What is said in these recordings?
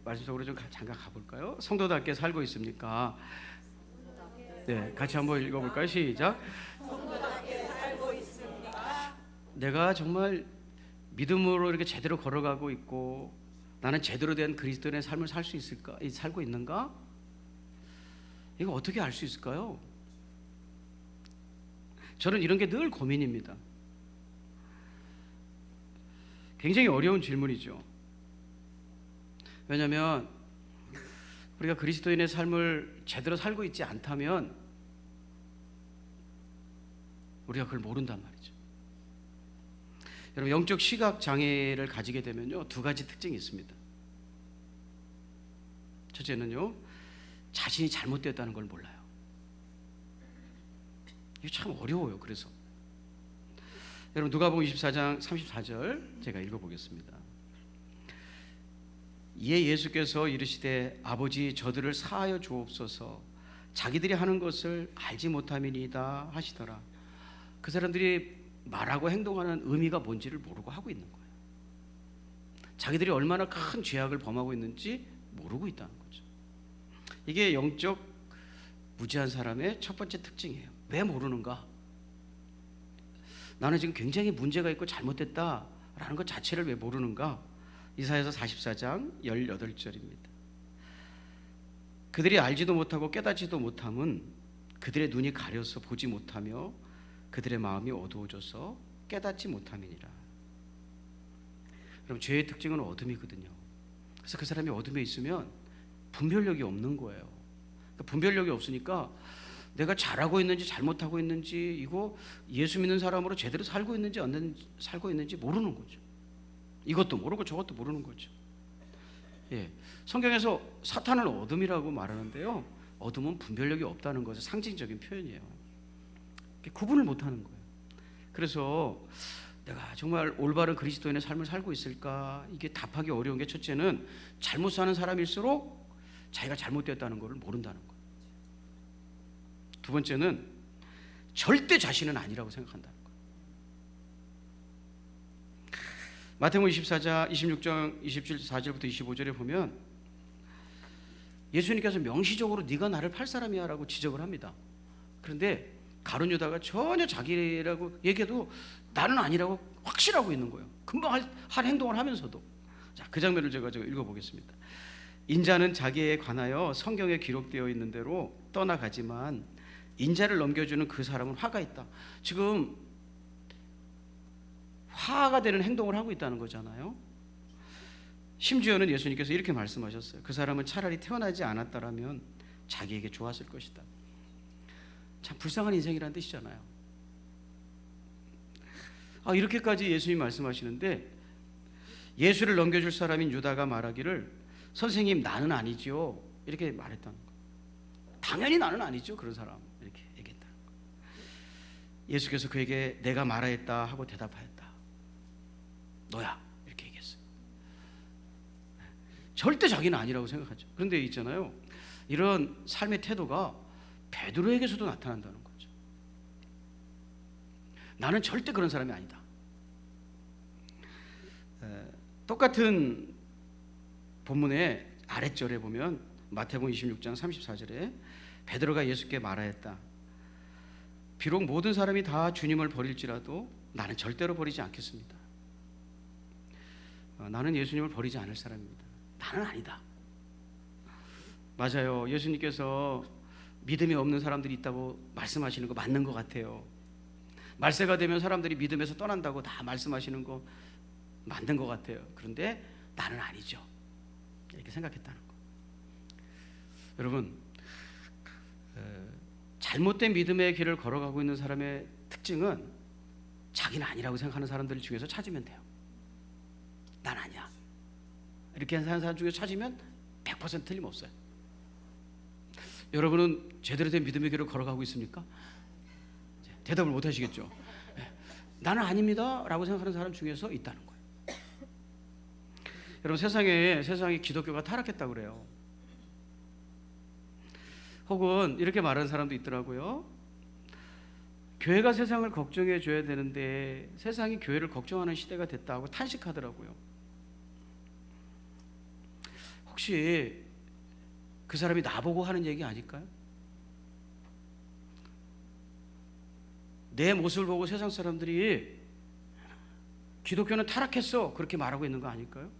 말씀 속으로 좀 잠깐 가볼까요? 성도답게 살고 있습니까? 네, 같이 한번 읽어볼까요? 시작. 내가 정말 믿음으로 이렇게 제대로 걸어가고 있고 나는 제대로 된 그리스도인의 삶을 살 수 있을까? 살고 있는가? 이거 어떻게 알 수 있을까요? 저는 이런 게 늘 고민입니다. 굉장히 어려운 질문이죠. 왜냐하면 우리가 그리스도인의 삶을 제대로 살고 있지 않다면 우리가 그걸 모른단 말이죠. 여러분, 영적 시각 장애를 가지게 되면요, 두 가지 특징이 있습니다. 첫째는요, 자신이 잘못되었다는 걸 몰라요. 이게 참 어려워요. 그래서 여러분, 누가복음 24장 34절 제가 읽어보겠습니다. 이에 예수께서 이르시되 아버지 저들을 사하여 주옵소서 자기들이 하는 것을 알지 못함이니이다 하시더라. 그 사람들이 말하고 행동하는 의미가 뭔지를 모르고 하고 있는 거예요. 자기들이 얼마나 큰 죄악을 범하고 있는지 모르고 있다는 거죠. 이게 영적 무지한 사람의 첫 번째 특징이에요. 왜 모르는가? 나는 지금 굉장히 문제가 있고 잘못됐다라는 것 자체를 왜 모르는가? 이사야서 44장 18절입니다. 그들이 알지도 못하고 깨닫지도 못함은 그들의 눈이 가려서 보지 못하며 그들의 마음이 어두워져서 깨닫지 못함이니라. 여러분, 죄의 특징은 어둠이거든요. 그래서 그 사람이 어둠에 있으면 분별력이 없는 거예요. 그러니까 분별력이 없으니까 내가 잘하고 있는지 잘못하고 있는지, 이거 예수 믿는 사람으로 제대로 살고 있는지 안 살고 있는지 모르는 거죠. 이것도 모르고 저것도 모르는 거죠. 예, 성경에서 사탄을 어둠이라고 말하는데요, 어둠은 분별력이 없다는 것의 상징적인 표현이에요. 구분을 못하는 거예요. 그래서 내가 정말 올바른 그리스도인의 삶을 살고 있을까, 이게 답하기 어려운 게, 첫째는 잘못 사는 사람일수록 자기가 잘못되었다는 것을 모른다는 거예요. 두 번째는 절대 자신은 아니라고 생각한다는 거예요. 마태복음 24장 26장 24절부터 25절에 보면 예수님께서 명시적으로 네가 나를 팔 사람이야 라고 지적을 합니다. 그런데 가룟 유다가 전혀 자기라고 얘기해도 나는 아니라고 확실하고 있는 거예요. 금방 할 행동을 하면서도. 자, 그 장면을 제가 읽어보겠습니다. 인자는 자기에 관하여 성경에 기록되어 있는 대로 떠나가지만 인자를 넘겨주는 그 사람은 화가 있다. 지금 화가 되는 행동을 하고 있다는 거잖아요. 심지어는 예수님께서 이렇게 말씀하셨어요. 그 사람은 차라리 태어나지 않았다라면 자기에게 좋았을 것이다. 참 불쌍한 인생이라는 뜻이잖아요. 이렇게까지 예수님이 말씀하시는데 예수를 넘겨줄 사람인 유다가 말하기를 선생님 나는 아니죠, 이렇게 말했다는 거예요. 당연히 나는 아니죠, 그런 사람, 이렇게 얘기했다는 거예요. 예수께서 그에게 내가 말하였다 하고 대답하였다. 너야, 이렇게 얘기했어요. 절대 자기는 아니라고 생각하죠. 그런데 있잖아요, 이런 삶의 태도가 베드로에게서도 나타난다는 거죠. 나는 절대 그런 사람이 아니다. 똑같은 본문의 아랫절에 보면 마태복음 26장 34절에 베드로가 예수께 말하였다. 비록 모든 사람이 다 주님을 버릴지라도 나는 절대로 버리지 않겠습니다. 나는 예수님을 버리지 않을 사람입니다. 나는 아니다. 맞아요. 예수님께서 믿음이 없는 사람들이 있다고 말씀하시는 거 맞는 것 같아요. 말세가 되면 사람들이 믿음에서 떠난다고 다 말씀하시는 거 맞는 것 같아요. 그런데 나는 아니죠, 이렇게 생각했다는 거. 여러분, 잘못된 믿음의 길을 걸어가고 있는 사람의 특징은 자기는 아니라고 생각하는 사람들 중에서 찾으면 돼요. 난 아니야, 이렇게 하는 사람 중에서 찾으면 100% 틀림없어요. 여러분은 제대로 된 믿음의 길을 걸어가고 있습니까? 대답을 못 하시겠죠. 나는 아닙니다 라고 생각하는 사람 중에서 있다는 거예요. 여러분, 세상에 기독교가 타락했다고 그래요. 혹은 이렇게 말하는 사람도 있더라고요. 교회가 세상을 걱정해 줘야 되는데 세상이 교회를 걱정하는 시대가 됐다고 탄식하더라고요. 혹시 그 사람이 나보고 하는 얘기 아닐까요? 내 모습을 보고 세상 사람들이 기독교는 타락했어 그렇게 말하고 있는 거 아닐까요?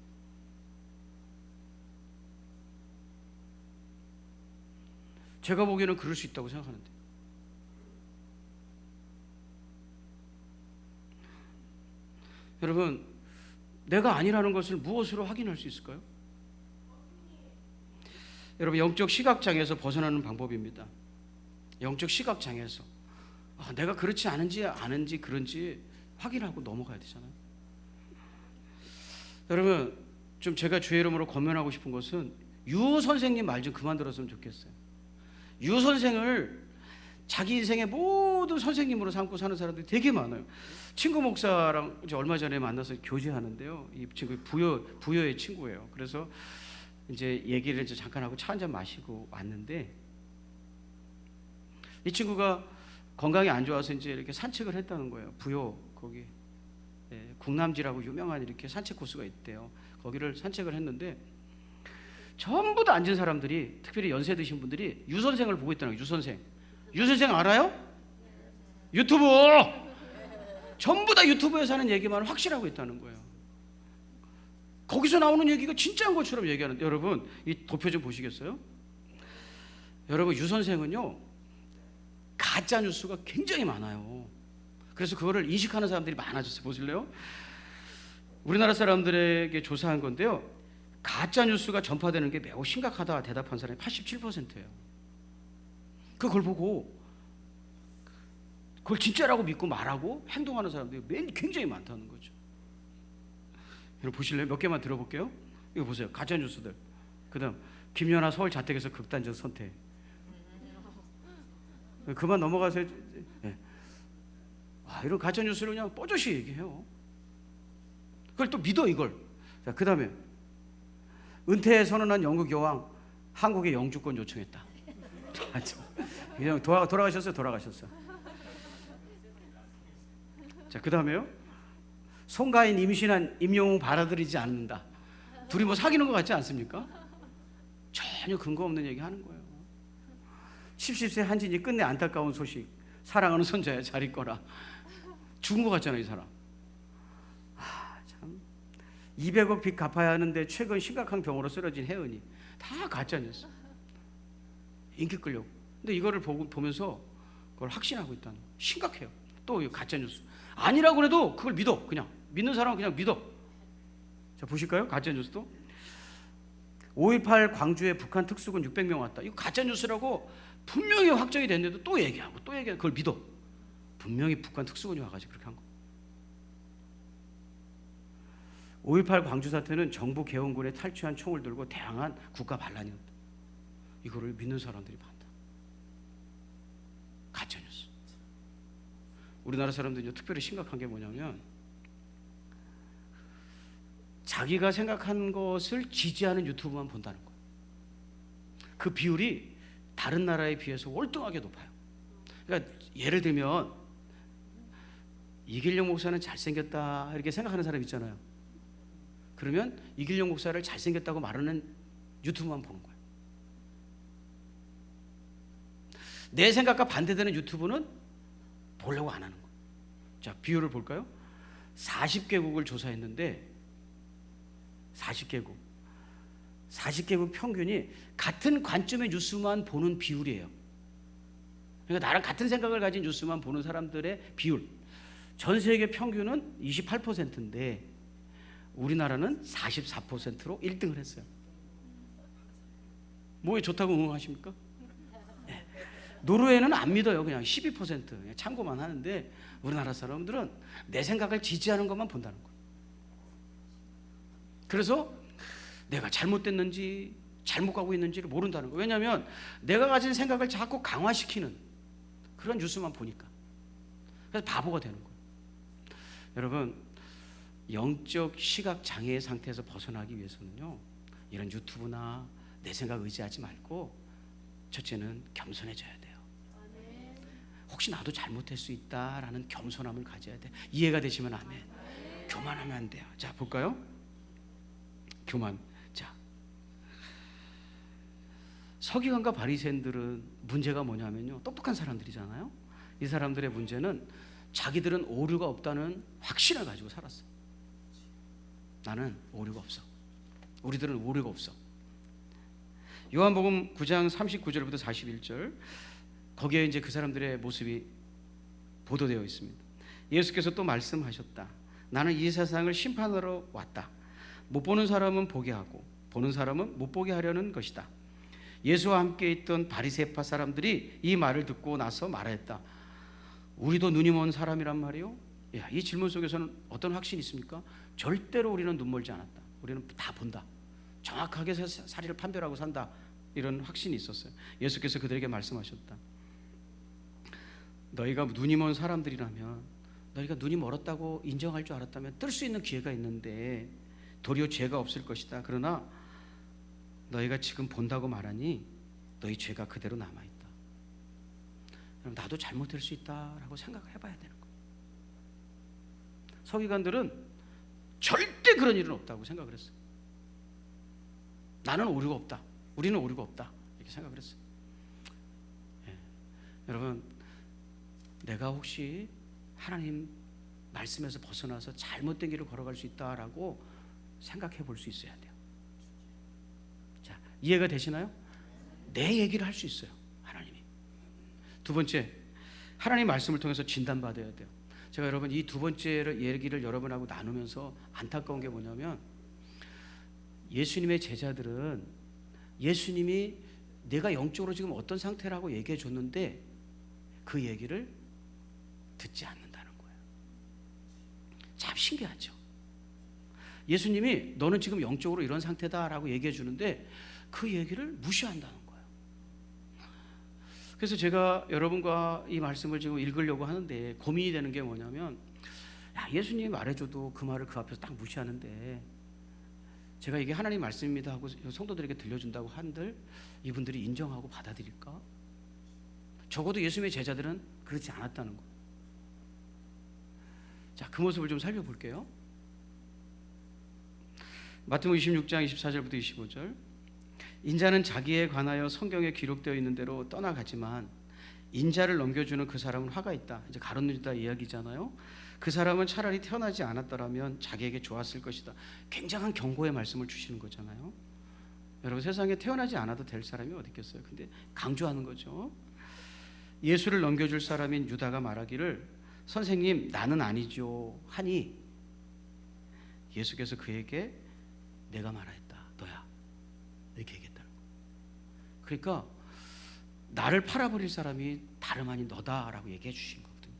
제가 보기에는 그럴 수 있다고 생각하는데, 여러분, 내가 아니라는 것을 무엇으로 확인할 수 있을까요? 여러분, 영적 시각장애에서 벗어나는 방법입니다. 영적 시각장애에서 내가 그렇지 않은지 그런지 확인하고 넘어가야 되잖아요. 여러분, 좀 제가 주의 이름으로 권면하고 싶은 것은 유 선생님 말 좀 그만 들었으면 좋겠어요. 유 선생을 자기 인생의 모든 선생님으로 삼고 사는 사람들이 되게 많아요. 친구 목사랑 이제 얼마 전에 만나서 교제하는데요. 이 친구 부여의 친구예요. 그래서 이제 얘기를 이제 잠깐 하고 차 한잔 마시고 왔는데, 이 친구가 건강이 안 좋아서 이제 이렇게 산책을 했다는 거예요. 부여 거기 국남지라고 유명한 이렇게 산책 코스가 있대요. 거기를 산책을 했는데 전부 다 앉은 사람들이, 특별히 연세 드신 분들이 유 선생을 보고 있다는 거예요. 유 선생 알아요? 유튜브 전부 다 유튜브에서 하는 얘기만 확실하고 있다는 거예요. 거기서 나오는 얘기가 진짜인 것처럼 얘기하는데, 여러분 이 도표 좀 보시겠어요? 여러분, 유 선생은요 가짜 뉴스가 굉장히 많아요. 그래서 그거를 인식하는 사람들이 많아졌어요. 보실래요? 우리나라 사람들에게 조사한 건데요, 가짜 뉴스가 전파되는 게 매우 심각하다 대답한 사람이 87%예요. 그걸 보고 그걸 진짜라고 믿고 말하고 행동하는 사람들이 굉장히 많다는 거죠. 여러분 보실래요? 몇 개만 들어볼게요. 이거 보세요. 가짜 뉴스들. 그다음 김연아 서울 자택에서 극단적 선택. 그만 넘어가세요. 네. 이런 가짜 뉴스를 그냥 뽀조시 얘기해요. 그걸 또 믿어 이걸. 자, 그다음에 은퇴 선언한 영국 여왕 한국에 영주권 요청했다. 그냥 돌아가셨어요. 자, 그다음에요. 송가인 임신한 임영웅 받아들이지 않는다. 둘이 뭐 사귀는 것 같지 않습니까? 전혀 근거 없는 얘기 하는 거예요. 70세 한진이 끝내 안타까운 소식. 사랑하는 손자야 잘 있거라. 죽은 것 같잖아요, 이 사람. 참. 200억 빚 갚아야 하는데 최근 심각한 병으로 쓰러진 혜은이. 다 가짜 뉴스. 인기 끌려고. 근데 이거를 보면서 그걸 확신하고 있다는 거예요. 심각해요. 또 가짜 뉴스. 아니라고 해도 그걸 믿어. 그냥 믿는 사람은 그냥 믿어. 자, 보실까요? 가짜 뉴스도 5.18 광주에 북한 특수군 600명 왔다. 이거 가짜 뉴스라고 분명히 확정이 됐는데도 또 얘기하고 그걸 믿어. 분명히 북한 특수군이 와가지고 그렇게 한 거. 5.18 광주 사태는 정부 개헌군에 탈취한 총을 들고 대항한 국가 반란이었다. 이거를 믿는 사람들이 많다. 가짜 뉴스. 우리나라 사람들이 특별히 심각한 게 뭐냐면, 자기가 생각한 것을 지지하는 유튜브만 본다는 거예요. 그 비율이 다른 나라에 비해서 월등하게 높아요. 그러니까 예를 들면 이길영 목사는 잘생겼다 이렇게 생각하는 사람 있잖아요. 그러면 이길영 목사를 잘생겼다고 말하는 유튜브만 보는 거예요. 내 생각과 반대되는 유튜브는 보려고 안 하는 거예요. 자, 비율을 볼까요? 40개국을 조사했는데 40개국 평균이 같은 관점의 뉴스만 보는 비율이에요. 그러니까 나랑 같은 생각을 가진 뉴스만 보는 사람들의 비율. 전 세계 평균은 28%인데 우리나라는 44%로 1등을 했어요. 뭐에 좋다고 응원하십니까? 네. 노르웨이는 안 믿어요. 그냥 12% 그냥 참고만 하는데 우리나라 사람들은 내 생각을 지지하는 것만 본다는 거예요. 그래서 내가 잘못됐는지 잘못 가고 있는지를 모른다는 거예요. 왜냐하면 내가 가진 생각을 자꾸 강화시키는 그런 뉴스만 보니까. 그래서 바보가 되는 거예요. 여러분, 영적 시각 장애의 상태에서 벗어나기 위해서는요, 이런 유튜브나 내 생각 의지하지 말고 첫째는 겸손해져야 돼요. 혹시 나도 잘못할 수 있다라는 겸손함을 가져야 돼. 이해가 되시면 아멘. 교만하면 안 돼요. 자, 볼까요? 교만. 자, 서기관과 바리새인들은 문제가 뭐냐면요, 똑똑한 사람들이잖아요. 이 사람들의 문제는 자기들은 오류가 없다는 확신을 가지고 살았어요. 나는 오류가 없어. 우리들은 오류가 없어. 요한복음 9장 39절부터 41절, 거기에 이제 그 사람들의 모습이 보도되어 있습니다. 예수께서 또 말씀하셨다. 나는 이 세상을 심판하러 왔다. 못 보는 사람은 보게 하고 보는 사람은 못 보게 하려는 것이다. 예수와 함께 있던 바리새파 사람들이 이 말을 듣고 나서 말하였다. 우리도 눈이 먼 사람이란 말이요? 야, 이 질문 속에서는 어떤 확신이 있습니까? 절대로 우리는 눈 멀지 않았다. 우리는 다 본다. 정확하게 사리를 판별하고 산다. 이런 확신이 있었어요. 예수께서 그들에게 말씀하셨다. 너희가 눈이 먼 사람들이라면, 너희가 눈이 멀었다고 인정할 줄 알았다면 뜰 수 있는 기회가 있는데 도리어 죄가 없을 것이다. 그러나 너희가 지금 본다고 말하니 너희 죄가 그대로 남아있다. 그럼 나도 잘못될 수 있다라고 생각을 해봐야 되는 거예요. 서기관들은 절대 그런 일은 없다고 생각을 했어요. 나는 오류가 없다. 우리는 오류가 없다. 이렇게 생각을 했어요. 예. 여러분, 내가 혹시 하나님 말씀에서 벗어나서 잘못된 길을 걸어갈 수 있다라고 생각해 볼 수 있어야 돼요. 자, 이해가 되시나요? 내 얘기를 할 수 있어요, 하나님이. 두 번째, 하나님 말씀을 통해서 진단받아야 돼요. 제가 여러분 이 두 번째 얘기를 여러분하고 나누면서 안타까운 게 뭐냐면, 예수님의 제자들은 예수님이 내가 영적으로 지금 어떤 상태라고 얘기해 줬는데 그 얘기를 듣지 않는다는 거예요. 참 신기하죠. 예수님이 너는 지금 영적으로 이런 상태다라고 얘기해 주는데 그 얘기를 무시한다는 거예요. 그래서 제가 여러분과 이 말씀을 지금 읽으려고 하는데 고민이 되는 게 뭐냐면, 야, 예수님이 말해줘도 그 말을 그 앞에서 딱 무시하는데 제가 이게 하나님 말씀입니다 하고 성도들에게 들려준다고 한들 이분들이 인정하고 받아들일까? 적어도 예수님의 제자들은 그렇지 않았다는 거예요. 자, 그 모습을 좀 살펴볼게요. 마태복음 26장 24절부터 25절. 인자는 자기에 관하여 성경에 기록되어 있는 대로 떠나가지만 인자를 넘겨주는 그 사람은 화가 있다. 이제 가룟 유다 이야기잖아요. 그 사람은 차라리 태어나지 않았더라면 자기에게 좋았을 것이다. 굉장한 경고의 말씀을 주시는 거잖아요. 여러분, 세상에 태어나지 않아도 될 사람이 어디 있겠어요? 근데 강조하는 거죠. 예수를 넘겨줄 사람인 유다가 말하기를 선생님 나는 아니죠 하니 예수께서 그에게 내가 말하였다. 너야. 이렇게 얘기했다는 거예요. 그러니까 나를 팔아버릴 사람이 다름 아닌 너다라고 얘기해 주신 거거든요.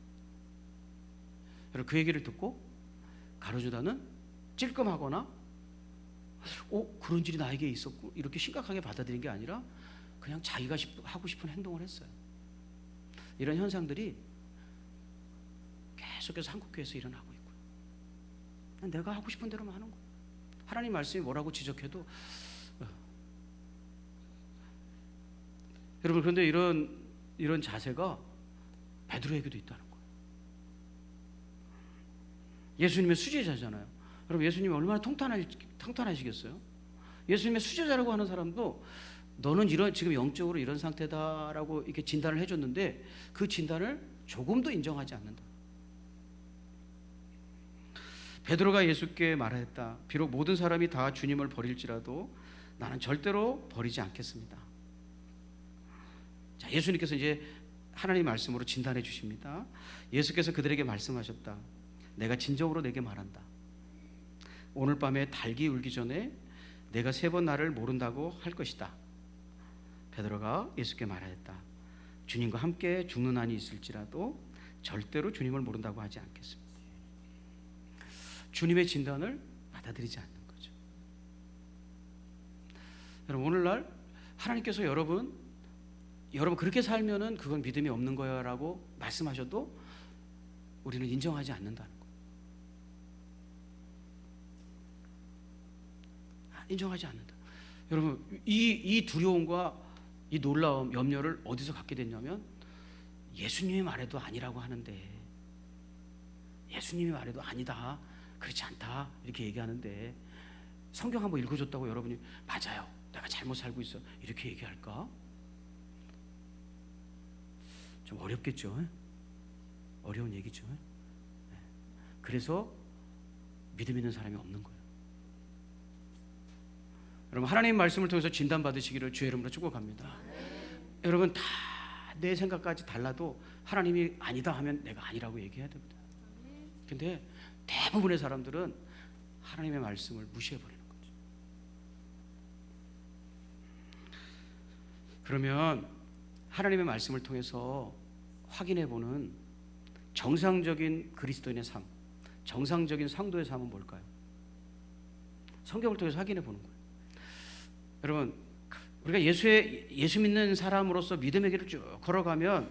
여러분, 그 얘기를 듣고 가룟유다는 찔끔하거나 그런 일이 나에게 있었고 이렇게 심각하게 받아들인 게 아니라 그냥 자기가 하고 싶은 행동을 했어요. 이런 현상들이 계속해서 한국교회에서 일어나고 있고요. 내가 하고 싶은 대로만 하는 거예요. 하나님 말씀이 뭐라고 지적해도 여러분, 그런데 이런 자세가 베드로에게도 있다는 거예요. 예수님의 수제자잖아요. 여러분, 예수님이 얼마나 통탄하시겠어요? 예수님의 수제자라고 하는 사람도 너는 지금 영적으로 이런 상태다라고 이렇게 진단을 해줬는데 그 진단을 조금도 인정하지 않는다. 베드로가 예수께 말했다. 비록 모든 사람이 다 주님을 버릴지라도 나는 절대로 버리지 않겠습니다. 자, 예수님께서 이제 하나님 말씀으로 진단해 주십니다. 예수께서 그들에게 말씀하셨다. 내가 진정으로 내게 말한다. 오늘 밤에 닭이 울기 전에 내가 3번 나를 모른다고 할 것이다. 베드로가 예수께 말하였다. 주님과 함께 죽는 한이 있을지라도 절대로 주님을 모른다고 하지 않겠습니다. 주님의 진단을 받아들이지 않는 거죠. 여러분, 오늘날 하나님께서 여러분 그렇게 살면은 그건 믿음이 없는 거야라고 말씀하셔도 우리는 인정하지 않는다는 거예요. 인정하지 않는다. 여러분, 이 두려움과 이 놀라움, 염려를 어디서 갖게 됐냐면 예수님이 말해도 아니라고 하는데, 예수님이 말해도 아니다, 그렇지 않다 이렇게 얘기하는데 성경 한번 읽어줬다고 여러분이 맞아요, 내가 잘못 살고 있어. 이렇게 얘기할까? 좀 어렵겠죠. 어려운 얘기죠. 그래서 믿음 있는 사람이 없는 거예요. 여러분, 하나님 말씀을 통해서 진단받으시기를 주의 이름으로 축복합니다. 여러분, 다 내 생각까지 달라도 하나님이 아니다 하면 내가 아니라고 얘기해야 됩니다. 근데 대부분의 사람들은 하나님의 말씀을 무시해버리는 거죠. 그러면 하나님의 말씀을 통해서 확인해보는 정상적인 그리스도인의 삶, 정상적인 성도의 삶은 뭘까요? 성경을 통해서 확인해보는 거예요. 여러분, 우리가 예수 믿는 사람으로서 믿음의 길을 쭉 걸어가면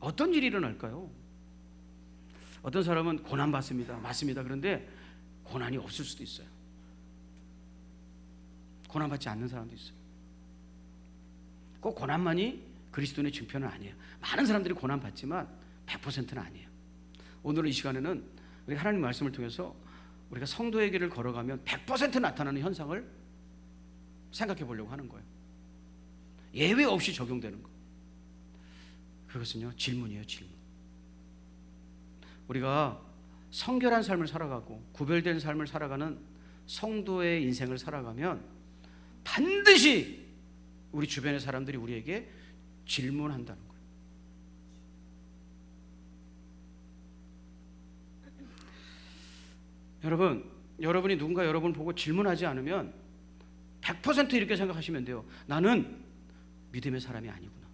어떤 일이 일어날까요? 어떤 사람은 고난 받습니다. 맞습니다. 그런데 고난이 없을 수도 있어요. 고난 받지 않는 사람도 있어요. 꼭 고난만이 그리스도인의 증표는 아니에요. 많은 사람들이 고난 받지만 100%는 아니에요. 오늘 이 시간에는 우리 하나님 말씀을 통해서 우리가 성도의 길을 걸어가면 100% 나타나는 현상을 생각해 보려고 하는 거예요. 예외 없이 적용되는 거. 그것은요, 질문이에요. 질문. 우리가 성결한 삶을 살아가고 구별된 삶을 살아가는 성도의 인생을 살아가면 반드시 우리 주변의 사람들이 우리에게 질문한다는 거예요. 여러분이 누군가 여러분을 보고 질문하지 않으면 100% 이렇게 생각하시면 돼요. 나는 믿음의 사람이 아니구나.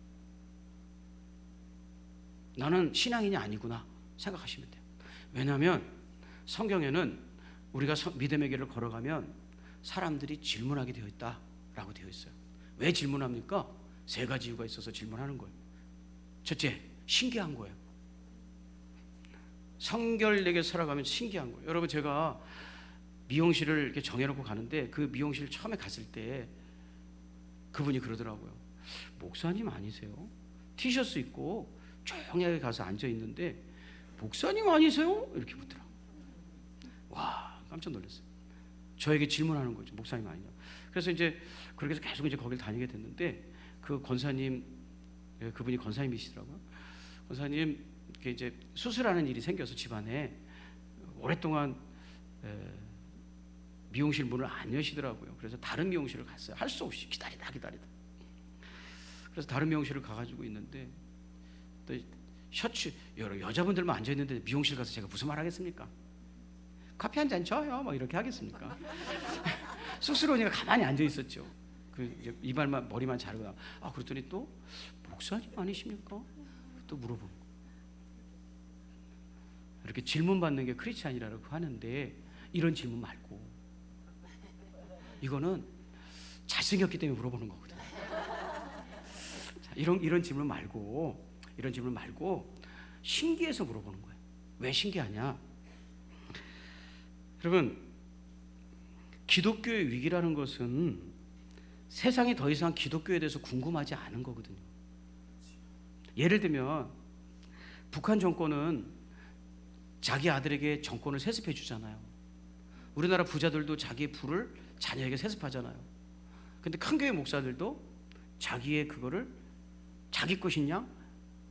나는 신앙인이 아니구나 생각하시면 돼요. 왜냐하면 성경에는 우리가 믿음의 길을 걸어가면 사람들이 질문하게 되어 있다라고 되어 있어요. 왜 질문합니까? 3가지 이유가 있어서 질문하는 거예요. 첫째, 신기한 거예요. 성결되게 살아가면 신기한 거예요. 여러분, 제가 미용실을 이렇게 정해놓고 가는데 그 미용실 처음에 갔을 때 그분이 그러더라고요. 목사님 아니세요? 티셔츠 입고 조용하게 가서 앉아 있는데 목사님 아니세요? 이렇게 묻더라고요. 와, 깜짝 놀랐어요. 저에게 질문하는 거죠. 목사님 아니냐. 그래서 이제 그렇게 해서 계속 이제 거기를 다니게 됐는데 그 권사님, 그분이 권사님이시더라고요. 권사님, 이렇게 이제 수술하는 일이 생겨서 집안에 오랫동안 미용실 문을 안 여시더라고요. 그래서 다른 미용실을 갔어요. 할 수 없이 기다리다. 그래서 다른 미용실을 가가지고 있는데 또 셔츠, 여자분들만 앉아 있는데 미용실 가서 제가 무슨 말 하겠습니까? 커피 한 잔 줘요, 뭐 이렇게 하겠습니까? 쑥스러우니까 가만히 앉아 있었죠. 그 이발만 머리만 자르고 그랬더니 또 목사님 아니십니까? 또 물어보는 거. 이렇게 질문 받는 게 크리스찬이라고 하는데 이런 질문 말고 이거는 잘생겼기 때문에 물어보는 거거든요. 자, 이런 질문 말고 신기해서 물어보는 거예요. 왜 신기하냐? 여러분, 기독교의 위기라는 것은 세상이 더 이상 기독교에 대해서 궁금하지 않은 거거든요. 예를 들면 북한 정권은 자기 아들에게 정권을 세습해 주잖아요. 우리나라 부자들도 자기의 부를 자녀에게 세습하잖아요. 근데 큰 교회 목사들도 자기의 그거를 자기 것인 양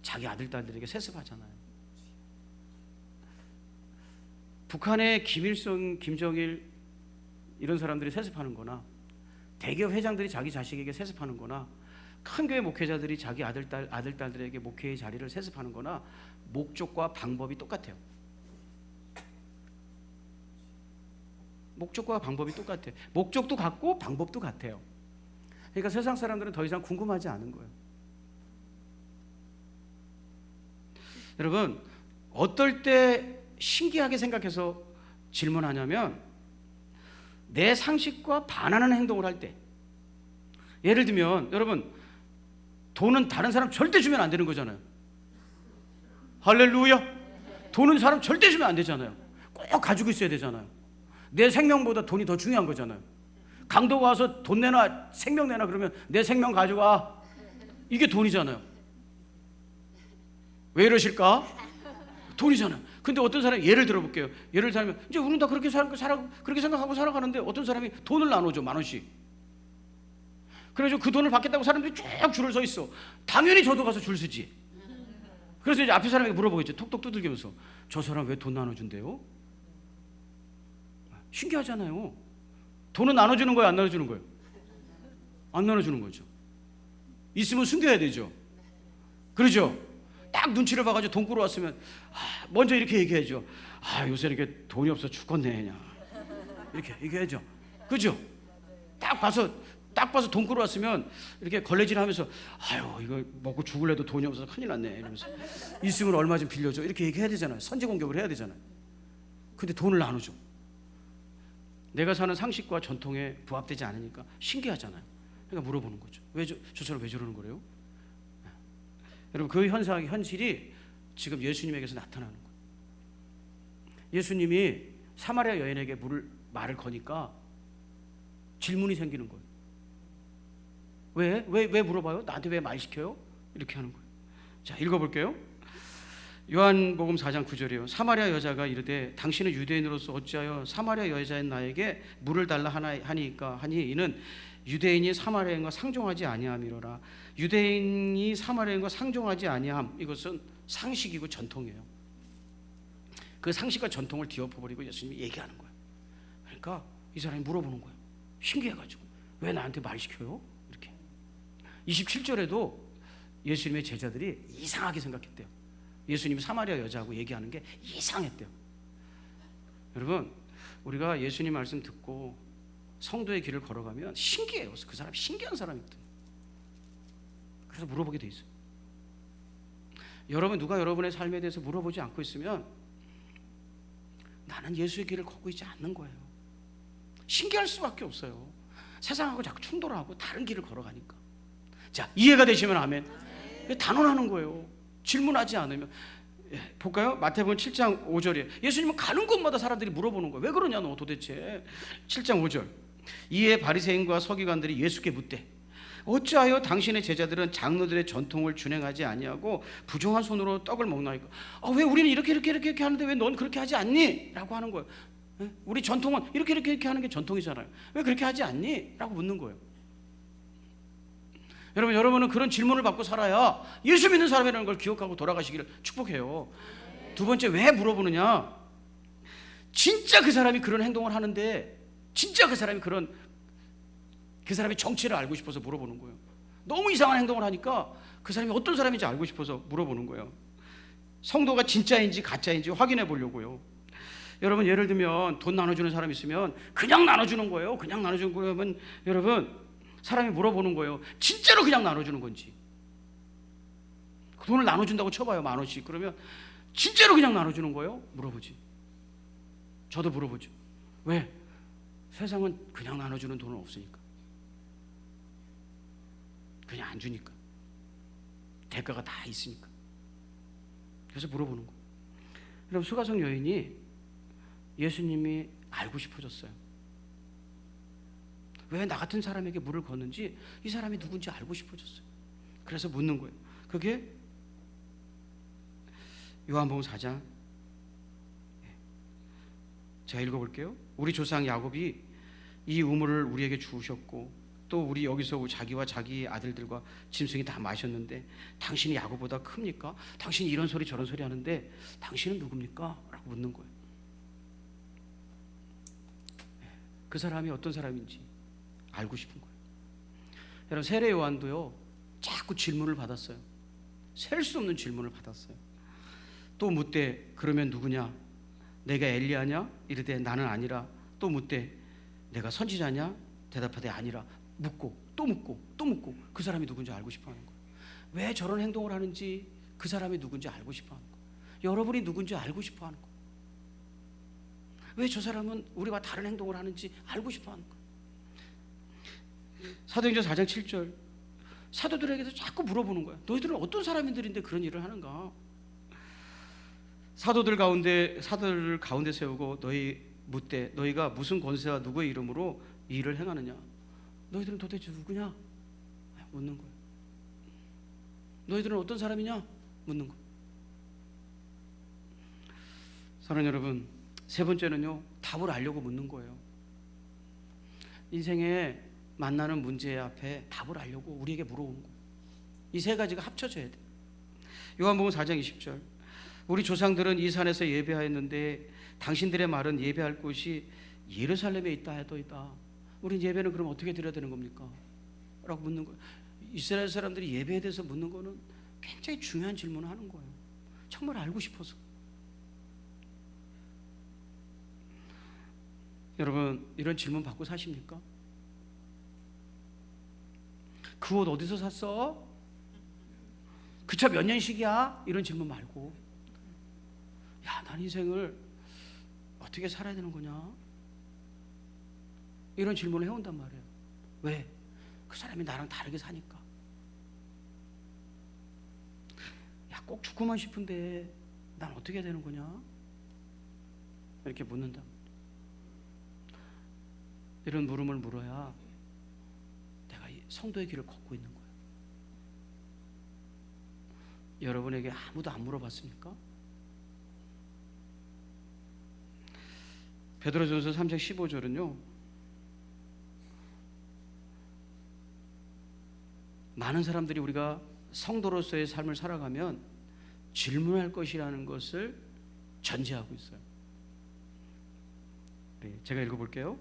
자기 아들 딸들에게 세습하잖아요. 북한의 김일성, 김정일 이런 사람들이 세습하는 거나 대기업 회장들이 자기 자식에게 세습하는 거나 큰 교회 목회자들이 자기 아들 딸들에게 목회의 자리를 세습하는 거나 목적과 방법이 똑같아요. 목적과 방법이 똑같아요. 목적도 같고 방법도 같아요. 그러니까 세상 사람들은 더 이상 궁금하지 않은 거예요. 여러분, 어떨 때 신기하게 생각해서 질문하냐면 내 상식과 반하는 행동을 할 때. 예를 들면 여러분, 돈은 다른 사람 절대 주면 안 되는 거잖아요. 할렐루야. 돈은 사람 절대 주면 안 되잖아요. 꼭 가지고 있어야 되잖아요. 내 생명보다 돈이 더 중요한 거잖아요. 강도가 와서 돈 내놔, 생명 내놔 그러면 내 생명 가져가. 이게 돈이잖아요. 왜 이러실까? 돈이잖아요. 근데 어떤 사람이 예를 들어볼게요. 예를 들면 이제 우리는 다 그렇게 그렇게 생각하고 살아가는데 어떤 사람이 돈을 나눠줘 10,000원씩. 그래서 그 돈을 받겠다고 사람들이 쭉 줄을 서 있어. 당연히 저도 가서 줄 서지. 그래서 이제 앞에 사람에게 물어보겠죠. 톡톡 두들기면서 저 사람 왜 돈 나눠준대요? 신기하잖아요. 돈은 나눠주는 거예요, 안 나눠주는 거예요? 안 나눠주는 거죠. 있으면 숨겨야 되죠. 그러죠? 딱 눈치를 봐가지고 돈 꾸러 왔으면 먼저 이렇게 얘기해야죠. 요새 이렇게 돈이 없어 죽겠네 그냥. 이렇게 얘기해야죠. 그죠? 딱 봐서 돈 꾸러 왔으면 이렇게 걸레질하면서 이거 먹고 죽을래도 돈이 없어서 큰일 났네 이러면서 있으면 얼마 좀 빌려줘 이렇게 얘기해야 되잖아요. 선제 공격을 해야 되잖아요. 근데 돈을 나누죠. 내가 사는 상식과 전통에 부합되지 않으니까 신기하잖아요. 그러니까 물어보는 거죠. 왜 저처럼 왜 저러는 거래요? 여러분 그 현실이 지금 예수님에게서 나타나는 거예요. 예수님이 사마리아 여인에게 말을 거니까 질문이 생기는 거예요. 왜 물어봐요? 나한테 왜 말 시켜요? 이렇게 하는 거예요. 자, 읽어볼게요. 요한복음 4장 9절이에요. 사마리아 여자가 이르되 당신은 유대인으로서 어찌하여 사마리아 여자인 나에게 물을 달라 하니까 하니 이는 유대인이 사마리아인과 상종하지 아니함이로라. 유대인이 사마리아인과 상종하지 아니함, 이것은 상식이고 전통이에요. 그 상식과 전통을 뒤엎어버리고 예수님이 얘기하는 거예요. 그러니까 이 사람이 물어보는 거예요. 신기해가지고 왜 나한테 말 시켜요? 이렇게 27절에도 예수님의 제자들이 이상하게 생각했대요. 예수님이 사마리아 여자하고 얘기하는 게 이상했대요. 여러분 우리가 예수님 말씀 듣고 성도의 길을 걸어가면 신기해요. 그 사람이 신기한 사람이거든요. 그래서 물어보게 돼 있어요. 여러분 누가 여러분의 삶에 대해서 물어보지 않고 있으면 나는 예수의 길을 걷고 있지 않는 거예요. 신기할 수밖에 없어요. 세상하고 자꾸 충돌하고 다른 길을 걸어가니까. 자, 이해가 되시면 아멘. 단언하는 거예요. 질문하지 않으면. 볼까요? 마태복음 7장 5절이에요. 예수님은 가는 곳마다 사람들이 물어보는 거예요. 왜 그러냐 너 도대체. 7장 5절. 이에 바리새인과 서기관들이 예수께 묻되 어찌하여 당신의 제자들은 장로들의 전통을 준행하지 아니하고 부정한 손으로 떡을 먹나이까? 왜 우리는 이렇게 하는데 왜 넌 그렇게 하지 않니? 라고 하는 거예요. 우리 전통은 이렇게 하는 게 전통이잖아요. 왜 그렇게 하지 않니? 라고 묻는 거예요. 여러분은 그런 질문을 받고 살아야 예수 믿는 사람이라는 걸 기억하고 돌아가시기를 축복해요. 두 번째, 왜 물어보느냐? 진짜 그 사람이 그런 행동을 하는데 진짜 그 사람이 그 사람의 정체를 알고 싶어서 물어보는 거예요. 너무 이상한 행동을 하니까 그 사람이 어떤 사람인지 알고 싶어서 물어보는 거예요. 성도가 진짜인지 가짜인지 확인해 보려고요. 여러분 예를 들면 돈 나눠주는 사람 있으면 그냥 나눠주는 거예요. 그냥 나눠주는 거면 여러분 사람이 물어보는 거예요. 진짜로 그냥 나눠주는 건지. 돈을 나눠준다고 쳐봐요. 10,000원씩. 그러면 진짜로 그냥 나눠주는 거예요? 물어보지. 저도 물어보죠. 왜? 세상은 그냥 나눠주는 돈은 없으니까. 그냥 안 주니까. 대가가 다 있으니까. 그래서 물어보는 거예요. 여러분 수가성 여인이 예수님이 알고 싶어졌어요. 왜 나 같은 사람에게 물을 걷는지 이 사람이 누군지 알고 싶어졌어요. 그래서 묻는 거예요. 그게 요한복음 4장. 제가 읽어볼게요. 우리 조상 야곱이 이 우물을 우리에게 주우셨고 또 우리 여기서 자기와 자기 아들들과 짐승이 다 마셨는데 당신이 야곱보다 큽니까? 당신이 이런 소리 저런 소리 하는데 당신은 누굽니까? 라고 묻는 거예요. 그 사람이 어떤 사람인지 알고 싶은 거예요. 여러분 세례 요한도요 자꾸 질문을 받았어요. 셀 수 없는 질문을 받았어요. 또 묻되 그러면 누구냐? 내가 엘리야냐? 이르되 나는 아니라. 또 묻되 내가 선지자냐? 대답하되 아니라. 묻고 또 묻고 또 묻고 그 사람이 누군지 알고 싶어하는 거예요. 왜 저런 행동을 하는지 그 사람이 누군지 알고 싶어하는 거예요. 여러분이 누군지 알고 싶어하는 거예요. 왜 저 사람은 우리와 다른 행동을 하는지 알고 싶어하는 거예요. 사도행전 4장 7절 사도들에게도 자꾸 물어보는 거야. 너희들은 어떤 사람들인데 그런 일을 하는가? 사도들 가운데 세우고 너희 묻되 너희가 무슨 권세와 누구의 이름으로 이 일을 행하느냐? 너희들은 도대체 누구냐? 묻는 거예요. 너희들은 어떤 사람이냐? 묻는 거예요. 사랑하는 여러분, 세 번째는요, 답을 알려고 묻는 거예요. 인생에 만나는 문제 앞에 답을 알려고 우리에게 물어보는 거예요. 이 세 가지가 합쳐져야 돼. 요한복음 4장 20절. 우리 조상들은 이 산에서 예배하였는데 당신들의 말은 예배할 곳이 예루살렘에 있다 해도이다. 우리 예배는 그럼 어떻게 드려야 되는 겁니까? 라고 묻는 거예요. 이스라엘 사람들이 예배에 대해서 묻는 거는 굉장히 중요한 질문을 하는 거예요. 정말 알고 싶어서. 여러분, 이런 질문 받고 사십니까? 그 옷 어디서 샀어? 그 차 몇 년식이야? 이런 질문 말고, 야, 난 인생을 어떻게 살아야 되는 거냐? 이런 질문을 해온단 말이에요. 왜? 그 사람이 나랑 다르게 사니까. 야, 꼭 죽고만 싶은데 난 어떻게 해야 되는 거냐? 이렇게 묻는다. 이런 물음을 물어야 내가 성도의 길을 걷고 있는 거예요. 여러분에게 아무도 안 물어봤습니까? 베드로전서 3장 15절은요, 많은 사람들이 우리가 성도로서의 삶을 살아가면 질문할 것이라는 것을 전제하고 있어요. 네, 제가 읽어볼게요.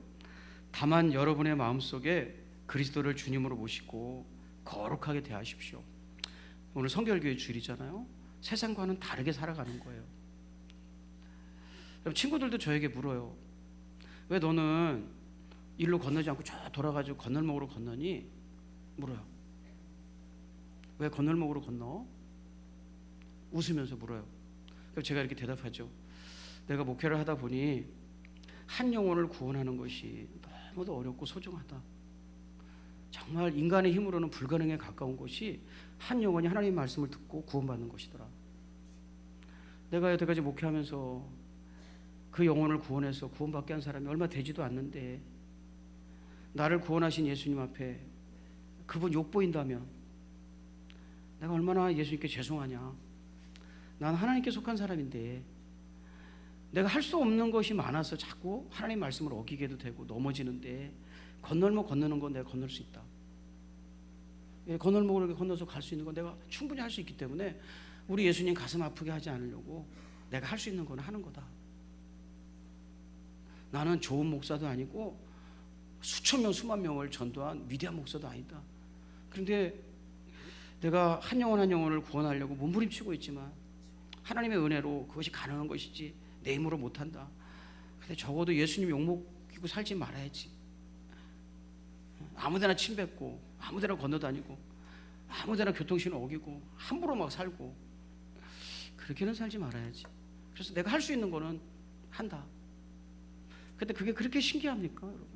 다만 여러분의 마음속에 그리스도를 주님으로 모시고 거룩하게 대하십시오. 오늘 성결교회 주일이잖아요. 세상과는 다르게 살아가는 거예요. 친구들도 저에게 물어요. 왜 너는 일로 건너지 않고 저 돌아가지고 건널목으로 건너니? 물어요. 왜 건널목으로 건너? 웃으면서 물어요. 그럼 제가 이렇게 대답하죠. 내가 목회를 하다 보니 한 영혼을 구원하는 것이 너무도 어렵고 소중하다. 정말 인간의 힘으로는 불가능에 가까운 것이 한 영혼이 하나님의 말씀을 듣고 구원받는 것이더라. 내가 여태까지 목회하면서 그 영혼을 구원해서 구원받게 한 사람이 얼마 되지도 않는데 나를 구원하신 예수님 앞에 그분 욕보인다면 내가 얼마나 예수님께 죄송하냐. 난 하나님께 속한 사람인데 내가 할 수 없는 것이 많아서 자꾸 하나님 말씀을 어기게도 되고 넘어지는데 건널목 건너는 건 내가 건널 수 있다. 건널목을 건너서 갈 수 있는 건 내가 충분히 할 수 있기 때문에 우리 예수님 가슴 아프게 하지 않으려고 내가 할 수 있는 건 하는 거다. 나는 좋은 목사도 아니고 수천 명 수만 명을 전도한 위대한 목사도 아니다. 그런데 내가 한 영혼 한 영혼을 구원하려고 몸부림치고 있지만 하나님의 은혜로 그것이 가능한 것이지 내 힘으로 못한다. 근데 적어도 예수님 욕먹이고 살지 말아야지. 아무데나 침 뱉고 아무데나 건너다니고 아무데나 교통신호 어기고 함부로 막 살고 그렇게는 살지 말아야지. 그래서 내가 할 수 있는 거는 한다. 근데 그게 그렇게 신기합니까, 여러분?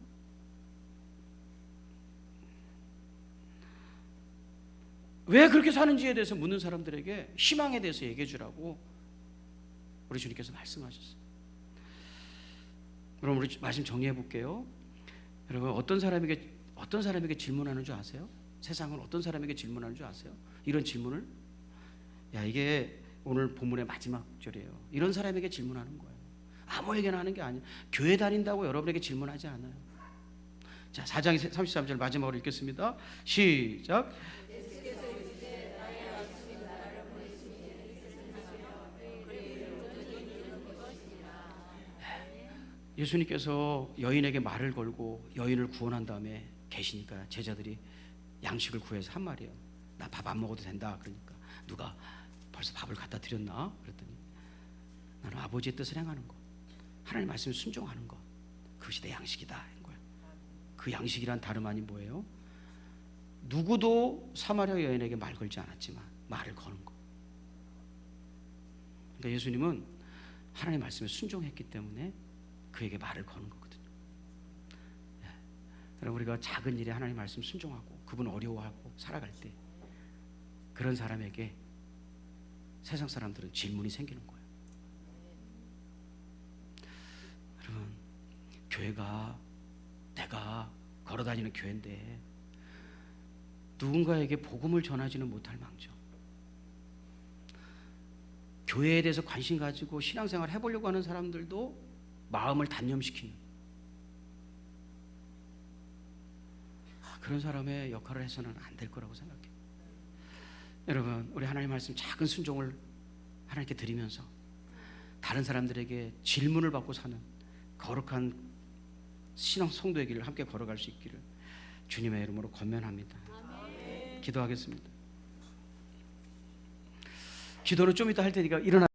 왜 그렇게 사는지에 대해서 묻는 사람들에게 희망에 대해서 얘기해 주라고 우리 주님께서 말씀하셨어요. 그럼 우리 말씀 정리해 볼게요. 여러분, 어떤 사람에게 질문하는 줄 아세요? 세상은 어떤 사람에게 질문하는 줄 아세요? 이런 질문을, 야, 이게 오늘 본문의 마지막 절이에요. 이런 사람에게 질문하는 거예요. 아무에게나 하는 게 아니에요. 교회 다닌다고 여러분에게 질문하지 않아요. 자, 4장 33절 마지막으로 읽겠습니다. 시작. 예수님께서 여인에게 말을 걸고 여인을 구원한 다음에 계시니까 제자들이 양식을 구해서 한 말이에요. 나 밥 안 먹어도 된다. 그러니까 누가 벌써 밥을 갖다 드렸나? 그랬더니 나는 아버지의 뜻을 행하는 것, 하나님 말씀에 순종하는 것, 그것이 내 양식이다 한 거예요. 그 양식이란 다름 아닌 뭐예요? 누구도 사마리아 여인에게 말 걸지 않았지만 말을 거는 거. 그러니까 예수님은 하나님 말씀에 순종했기 때문에 그에게 말을 거는 거거든요. 여러분, 우리가 작은 일에 하나님 말씀 순종하고 그분 어려워하고 살아갈 때 그런 사람에게 세상 사람들은 질문이 생기는 거예요. 여러분, 교회가 내가 걸어다니는 교회인데 누군가에게 복음을 전하지는 못할 망정 교회에 대해서 관심 가지고 신앙생활 해보려고 하는 사람들도 마음을 단념시키는 그런 사람의 역할을 해서는 안 될 거라고 생각해요. 여러분, 우리 하나님 말씀 작은 순종을 하나님께 드리면서 다른 사람들에게 질문을 받고 사는 거룩한 신앙 성도의 길을 함께 걸어갈 수 있기를 주님의 이름으로 권면합니다. 기도하겠습니다. 기도는 좀 이따 할 테니까 일어나